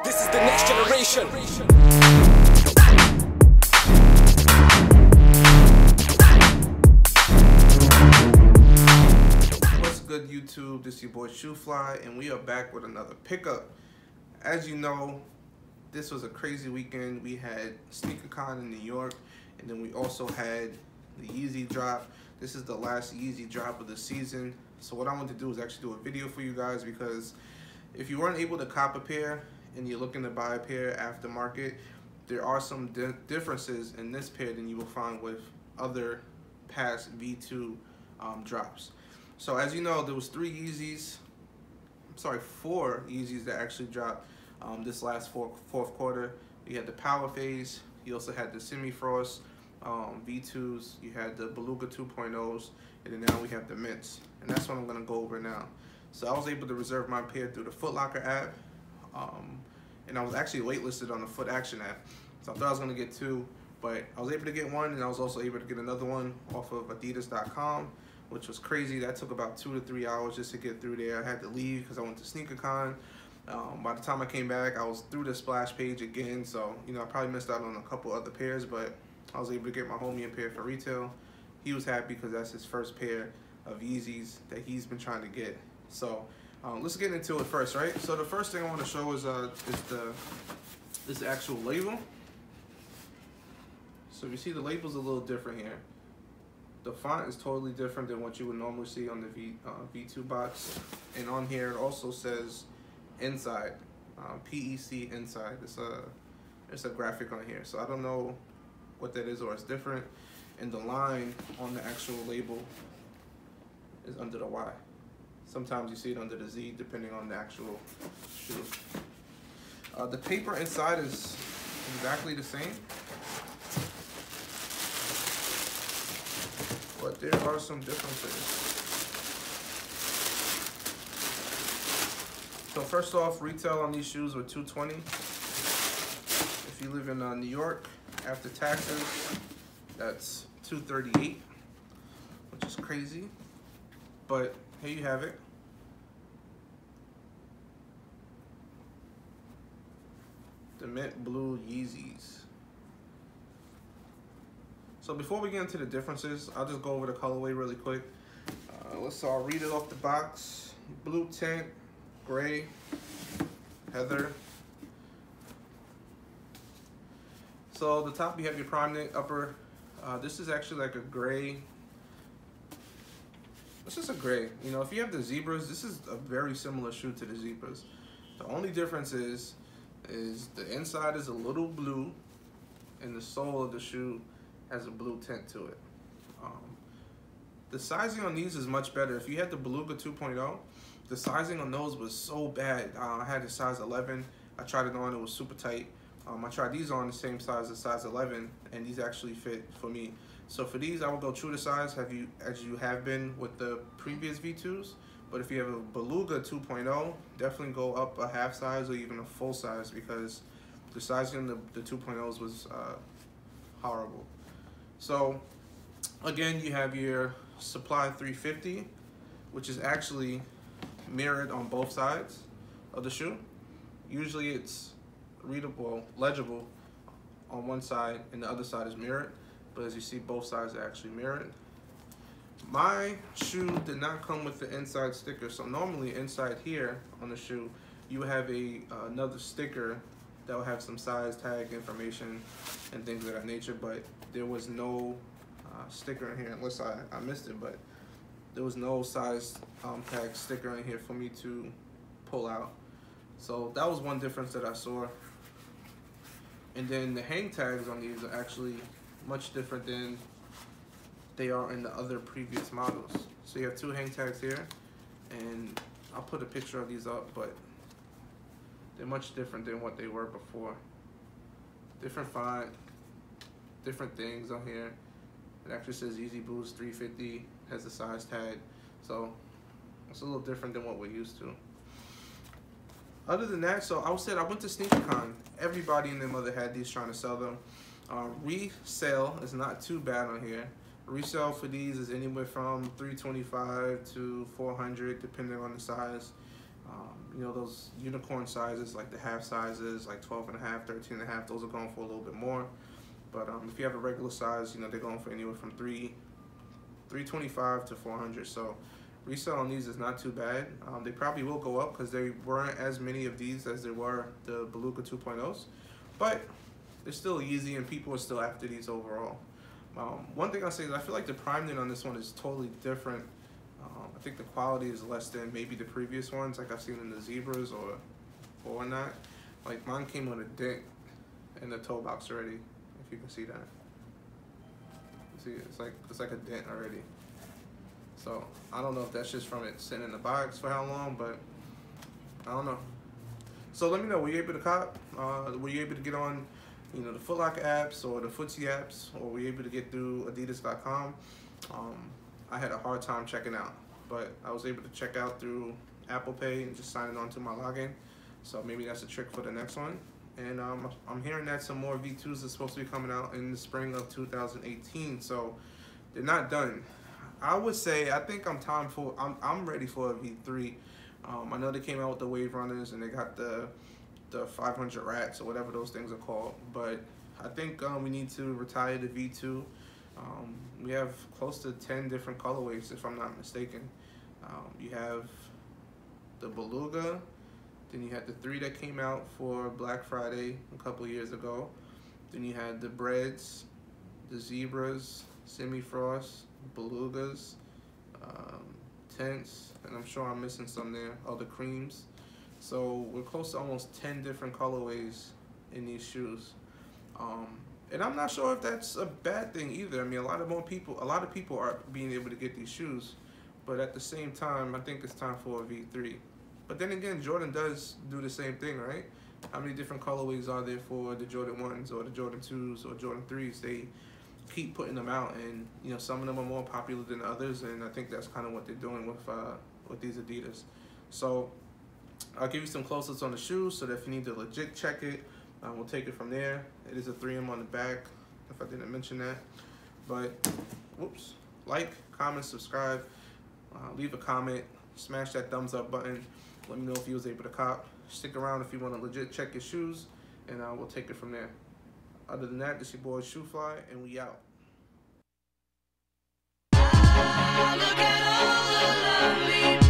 This is the next generation. What's good, YouTube? This is your boy Shoefly, and we are back with another pickup. As you know, this was a crazy weekend. We had SneakerCon in New York, and then we also had the Yeezy drop. This is the last Yeezy drop of the season. So what I want to do is actually do a video for you guys, because if you weren't able to cop a pair and you're looking to buy a pair aftermarket, there are some differences in this pair than you will find with other past V2 drops. So as you know, there was 4 Yeezys that actually dropped this last fourth quarter. You had the Power Phase, you also had the Semi-Frost V2s, you had the Beluga 2.0s, and then now we have the Mints. And that's what I'm gonna go over now. So I was able to reserve my pair through the Foot Locker app, and I was actually waitlisted on the Foot Action app. So I thought I was gonna get 2, but I was able to get 1, and I was also able to get another one off of Adidas.com, which was crazy. That took about 2 to 3 hours just to get through there. I had to leave because I went to SneakerCon. By the time I came back, I was through the splash page again, so you know, I probably missed out on a couple other pairs, but I was able to get my homie a pair for retail. He was happy because that's his first pair of Yeezys that he's been trying to get. So let's get into it first, right? So the first thing I want to show is this actual label. So you see the label's a little different here. The font is totally different than what you would normally see on the V2 box. And on here it also says inside, PEC inside. It's a graphic on here. So I don't know what that is, or it's different. And the line on the actual label is under the Y. Sometimes you see it under the Z, depending on the actual shoe. The paper inside is exactly the same, but there are some differences. So first off, retail on these shoes were $220. If you live in New York, after taxes, that's $238, which is crazy. But here you have it. The mint blue Yeezys. So before we get into the differences, I'll just go over the colorway really quick. I'll read it off the box. Blue tint, gray, heather. So the top you have your prime knit, upper. This is actually like a gray. This is a gray. You know, if you have the zebras, this is a very similar shoe to the zebras. The only difference is the inside is a little blue, and the sole of the shoe has a blue tint to it. The sizing on these is much better. If you had the Beluga 2.0, the sizing on those was so bad. I had a size 11. I tried it on, it was super tight. I tried these on the same size as size 11, and these actually fit for me. So for these, I will go true to size as you have been with the previous V2s. But if you have a Beluga 2.0, definitely go up a half size or even a full size, because the sizing of the 2.0s was horrible. So again, you have your Supply 350, which is actually mirrored on both sides of the shoe. Usually it's readable, legible on one side, and the other side is mirrored. But as you see, both sides are actually mirrored. My shoe did not come with the inside sticker, so normally inside here on the shoe, you would have another sticker that would have some size tag information and things of that nature, but there was no sticker in here, unless I missed it, but there was no size tag sticker in here for me to pull out. So that was one difference that I saw. And then the hang tags on these are actually much different than they are in the other previous models. So you have 2 hang tags here, and I'll put a picture of these up, but they're much different than what they were before. Different font, different things on here. It actually says Yeezy Boost 350, has a size tag, so it's a little different than what we're used to. Other than that, so I went to SneakerCon. Everybody and their mother had these trying to sell them. Resale is not too bad on here. Resale for these is anywhere from $325 to $400, depending on the size. You know, those unicorn sizes, like the half sizes, like 12 and a half, 13 and a half, those are going for a little bit more. But if you have a regular size, you know, they're going for anywhere from 325 to 400. So resale on these is not too bad. They probably will go up because there weren't as many of these as there were the Beluga 2.0s, but they're still easy and people are still after these overall. One thing I'll say is I feel like the prime knit on this one is totally different. I think the quality is less than maybe the previous ones, like I've seen in the zebras or not. Like mine came with a dent in the toe box already, if you can see that. See, it's like a dent already. So I don't know if that's just from it sitting in the box for how long, but I don't know. So let me know, were you able to cop? Were you able to get on, you know, the Foot Locker apps or the Footsie apps, or were you able to get through Adidas.com? I had a hard time checking out, but I was able to check out through Apple Pay and just signing on to my login. So maybe that's a trick for the next one. And I'm hearing that some more V2s are supposed to be coming out in the spring of 2018. So they're not done. I would say I think I'm ready for a V3. I know they came out with the Wave Runners and they got the 500 Rats or whatever those things are called. But I think we need to retire the V2. We have close to 10 different colorways, if I'm not mistaken. You have the Beluga, then you had the 3 that came out for Black Friday a couple years ago. Then you had the Breads, the Zebras, Semi-Frost, Belugas, Tints, and I'm sure I'm missing some there, all the creams. So we're close to almost 10 different colorways in these shoes. And I'm not sure if that's a bad thing either. I mean, a lot of people are being able to get these shoes, but at the same time, I think it's time for a V3. But then again, Jordan does do the same thing, right? How many different colorways are there for the Jordan 1s or the Jordan 2s or Jordan 3s? They keep putting them out, and you know, some of them are more popular than others, and I think that's kind of what they're doing with these Adidas. So I'll give you some close-ups on the shoes so that if you need to legit check it, we'll take it from there. It is a 3M on the back, if I didn't mention that. But, whoops, like, comment, subscribe, leave a comment, smash that thumbs up button. Let me know if you was able to cop. Stick around if you want to legit check your shoes, and we'll take it from there. Other than that, this your boy Shoefly, and we out. Look at all the lovely